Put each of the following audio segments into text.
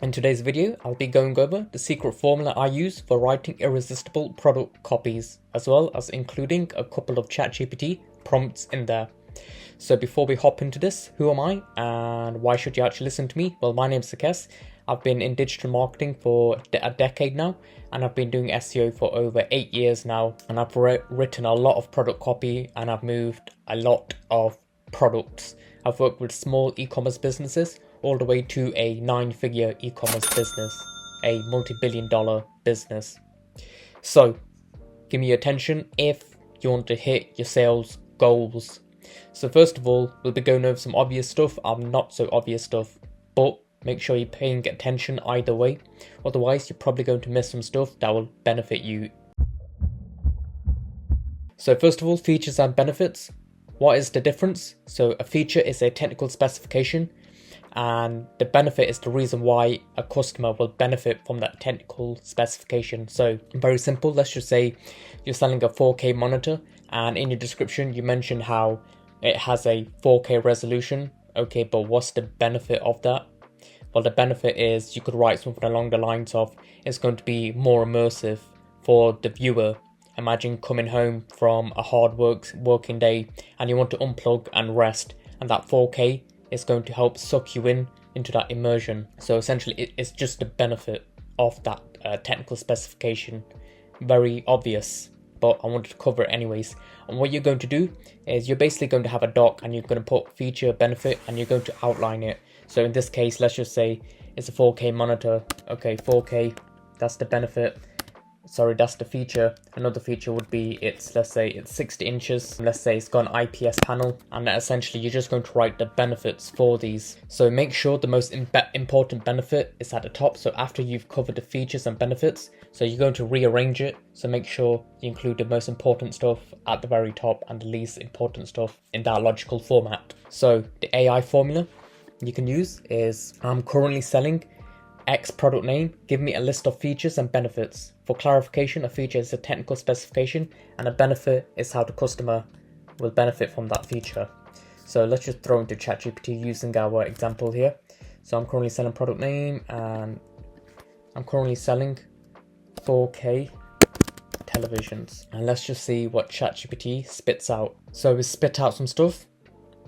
In today's video, I'll be going over the secret formula I use for writing irresistible product copies, as well as including a couple of ChatGPT prompts in there. So before we hop into this, who am I and why should you actually listen to me? Well, my name's Sakes. I've been in digital marketing for a decade now, and I've been doing SEO for over 8 years now, and I've written a lot of product copy, and I've moved a lot of products. I've worked with small e-commerce businesses all the way to a 9-figure e-commerce business, a multi-billion-dollar business. So give me your attention if you want to hit your sales goals. So first of all, we'll be going over some obvious stuff and not so obvious stuff, but make sure you're paying attention either way. Otherwise, you're probably going to miss some stuff that will benefit you. So first of all, features and benefits. What is the difference? So a feature is a technical specification, and the benefit is the reason why a customer will benefit from that technical specification. So very simple, let's just say you're selling a 4K monitor, and in your description you mention how it has a 4K resolution. Okay, but what's the benefit of that? Well, the benefit is you could write something along the lines of it's going to be more immersive for the viewer. Imagine coming home from a hard working day and you want to unplug and rest, and that 4K is going to help suck you into that immersion. So essentially it's just the benefit of that technical specification. Very obvious, but I wanted to cover it anyways. And what you're going to do is you're basically going to have a doc, and you're going to put feature, benefit, and you're going to outline it. So in this case, let's just say it's a 4K monitor. Okay, 4K, that's the benefit. Sorry, that's the feature. Another feature would be let's say it's 60 inches. Let's say it's got an IPS panel, and essentially you're just going to write the benefits for these. So make sure the most important benefit is at the top. So after you've covered the features and benefits, so you're going to rearrange it. So make sure you include the most important stuff at the very top and the least important stuff in that logical format. So the AI formula you can use is I'm currently selling X product name, give me a list of features and benefits. For clarification, a feature is a technical specification and a benefit is how the customer will benefit from that feature. So let's just throw into ChatGPT using our example here. So I'm currently selling product name, and I'm currently selling 4K televisions. And let's just see what ChatGPT spits out. So it spit out some stuff.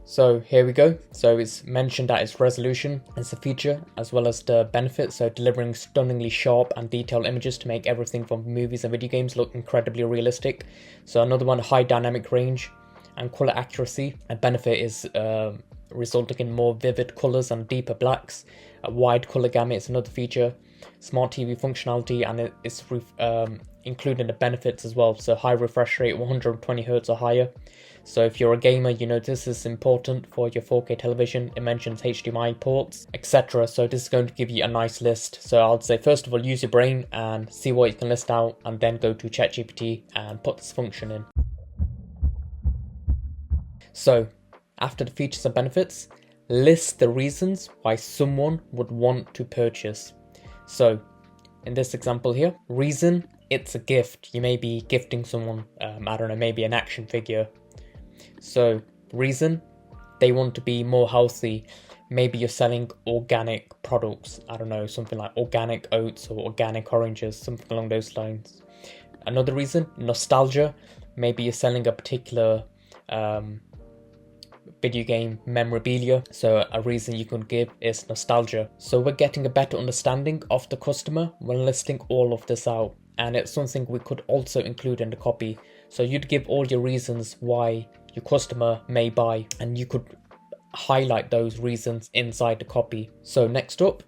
So here we go. So it's mentioned that its resolution is a feature as well as the benefit. So delivering stunningly sharp and detailed images to make everything from movies and video games look incredibly realistic. So another one, high dynamic range and color accuracy. A benefit is resulting in more vivid colors and deeper blacks. A wide color gamut is another feature. Smart TV functionality, and it's including the benefits as well. So high refresh rate, 120 Hz or higher. So if you're a gamer, you know this is important for your 4K television. It mentions HDMI ports, etc. So this is going to give you a nice list. So I'd say first of all, use your brain and see what you can list out, and then go to ChatGPT and put this function in. So after the features and benefits, list the reasons why someone would want to purchase. So in this example here, reason, it's a gift. You may be gifting someone, I don't know, maybe an action figure. So reason, they want to be more healthy. Maybe you're selling organic products. I don't know, something like organic oats or organic oranges, something along those lines. Another reason, nostalgia. Maybe you're selling a particular video game memorabilia. So a reason you can give is nostalgia. So we're getting a better understanding of the customer when listing all of this out. And it's something we could also include in the copy. So you'd give all your reasons why your customer may buy, and you could highlight those reasons inside the copy. So next up,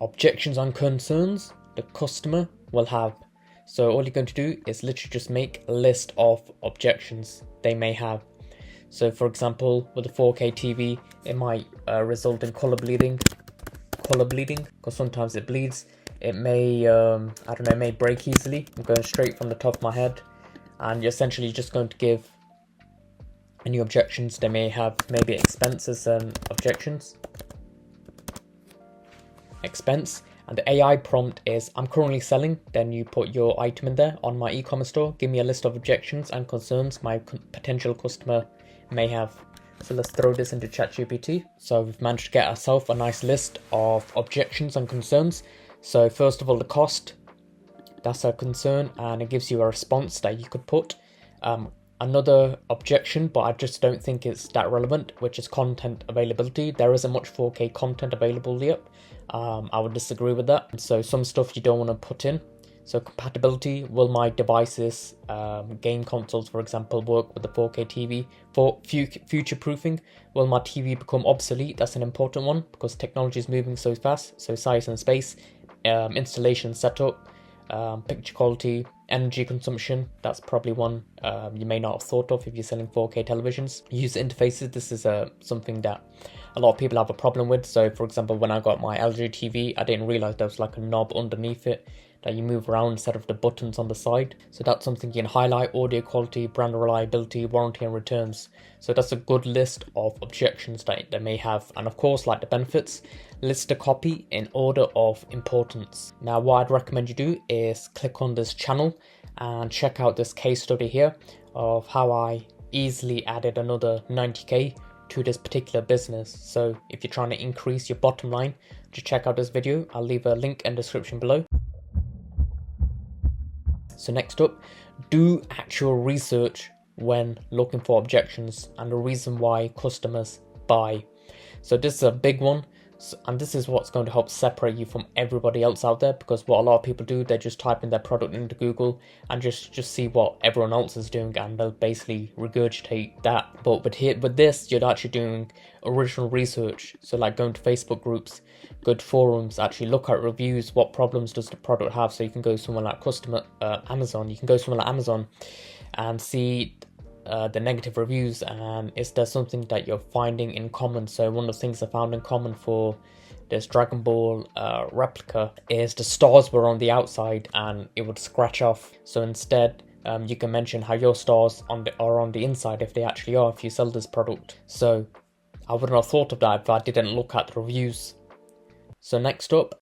objections and concerns the customer will have. So all you're going to do is literally just make a list of objections they may have. So for example, with a 4K TV, it might result in color bleeding, because sometimes it bleeds. It may, I don't know, it may break easily. I'm going straight from the top of my head. And you're essentially just going to give any objections they may have, maybe expenses and objections. Expense. And the AI prompt is, I'm currently selling, then you put your item in there on my e-commerce store. Give me a list of objections and concerns my potential customer may have. So let's throw this into ChatGPT. So we've managed to get ourselves a nice list of objections and concerns. So first of all, the cost, that's a concern, and it gives you a response that you could put. Another objection, but I just don't think it's that relevant, which is content availability. There isn't much 4K content available yet. I would disagree with that. So some stuff you don't want to put in. So compatibility, will my devices, game consoles for example, work with the 4K TV? For future proofing, will my TV become obsolete? That's an important one because technology is moving so fast. So size and space, installation setup, picture quality, energy consumption, that's probably one you may not have thought of if you're selling 4K televisions. User interfaces, this is something that a lot of people have a problem with. So for example, when I got my LG TV, I didn't realize there was like a knob underneath it that you move around instead of the buttons on the side. So that's something you can highlight. Audio quality, brand reliability, warranty and returns. So that's a good list of objections that they may have. And of course, like the benefits, list the copy in order of importance. Now what I'd recommend you do is click on this channel and check out this case study here of how I easily added another 90k to this particular business. So if you're trying to increase your bottom line, just check out this video. I'll leave a link in the description below. So next up, do actual research when looking for objections and the reason why customers buy. So this is a big one, and this is what's going to help separate you from everybody else out there, because what a lot of people do, they just type in their product into Google and just see what everyone else is doing, and they'll basically regurgitate that. But with this, you're actually doing original research. So like going to Facebook groups, go to forums, actually look at reviews, what problems does the product have. So you can go somewhere like Amazon, you can go somewhere like Amazon and see the negative reviews, and is there something that you're finding in common. So one of the things I found in common for this Dragon Ball replica is the stars were on the outside and it would scratch off. So instead you can mention how your stars are on the inside, if they actually are, if you sell this product. So I wouldn't have thought of that if I didn't look at the reviews. So next up,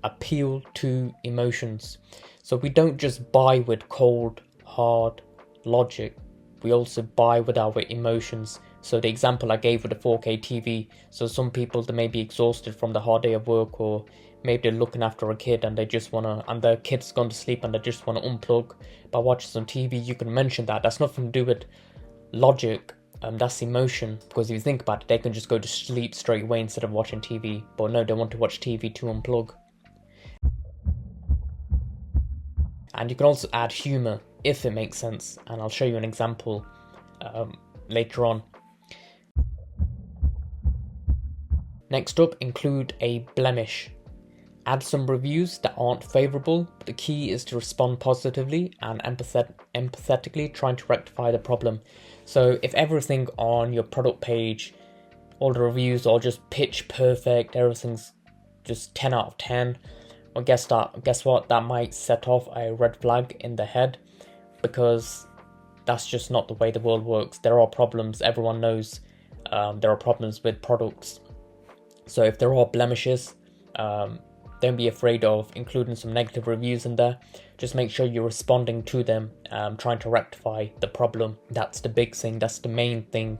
appeal to emotions. So we don't just buy with cold hard logic, we also buy with our emotions. So the example I gave with the 4K TV, so some people, they may be exhausted from the hard day of work, or maybe they're looking after a kid and they just and their kid's gone to sleep and they just want to unplug by watching some TV. You can mention that. That's nothing to do with logic, that's emotion, because if you think about it, they can just go to sleep straight away instead of watching TV, but no, they want to watch TV to unplug. And you can also add humor if it makes sense, and I'll show you an example later on. Next up, include a blemish. Add some reviews that aren't favourable, but the key is to respond positively and empathetically, trying to rectify the problem. So if everything on your product page, all the reviews are just pitch perfect, everything's just 10 out of 10, well, guess what? That might set off a red flag in the head, because that's just not the way the world works. There are problems. Everyone knows there are problems with products. So if there are blemishes, don't be afraid of including some negative reviews in there. Just make sure you're responding to them, trying to rectify the problem. That's the big thing. That's the main thing.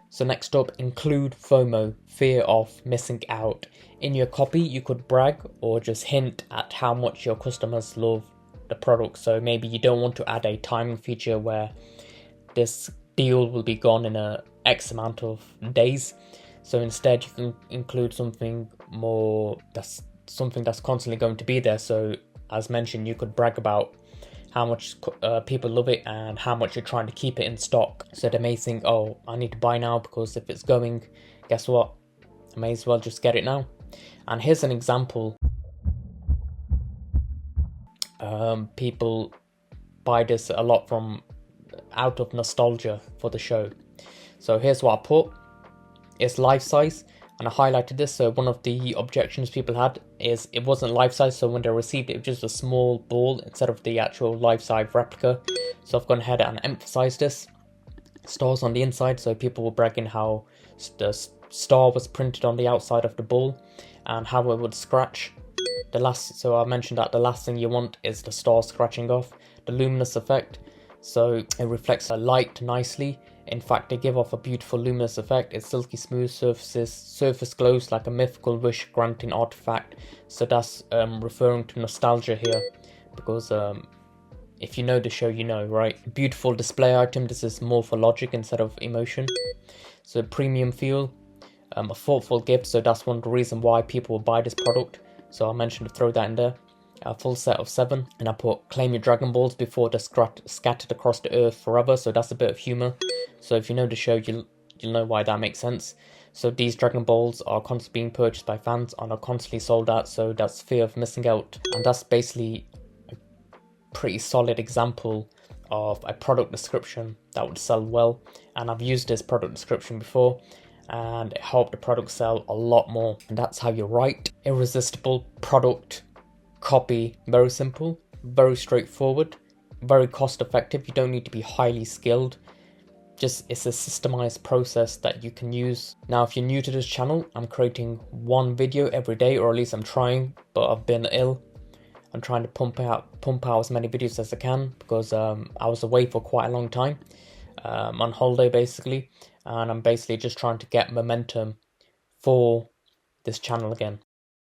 So next up, include FOMO, fear of missing out. In your copy, you could brag or just hint at how much your customers love the product. So maybe you don't want to add a timing feature where this deal will be gone in a X amount of days. So instead, you can include something that's constantly going to be there. So as mentioned, you could brag about how much people love it and how much you're trying to keep it in stock. So they may think, oh, I need to buy now, because if it's going, guess what? I may as well just get it now. And here's an example. People buy this a lot from out of nostalgia for the show. So here's what I put. It's life size, and I highlighted this. So one of the objections people had is it wasn't life size, so when they received it, it was just a small ball instead of the actual life size replica. So I've gone ahead and emphasized this. Stars on the inside, so people were bragging how the star was printed on the outside of the ball and how it would scratch. So I mentioned that the last thing you want is the star scratching off. The luminous effect, so it reflects light nicely. In fact, they give off a beautiful luminous effect. It's silky smooth surface glows like a mythical wish granting artifact. So that's referring to nostalgia here, because if you know the show, you know, right? Beautiful display item. This is more for logic instead of emotion. So premium feel, a thoughtful gift. So that's one of the reasons why people will buy this product. So I mentioned to throw that in there. A full set of 7, and I put claim your Dragon Balls before they're scattered across the earth forever. So that's a bit of humor. So if you know the show, you'll know why that makes sense. So these Dragon Balls are constantly being purchased by fans and are constantly sold out. So that's fear of missing out, and that's basically a pretty solid example of a product description that would sell well. And I've used this product description before, and it helped the product sell a lot more. And that's how you write irresistible product copy. Very simple, very straightforward, very cost effective. You don't need to be highly skilled. Just, it's a systemized process that you can use. Now, if you're new to this channel, I'm creating one video every day, or at least I'm trying, but I've been ill. I'm trying to pump out as many videos as I can, because I was away for quite a long time, on holiday basically, and I'm basically just trying to get momentum for this channel again.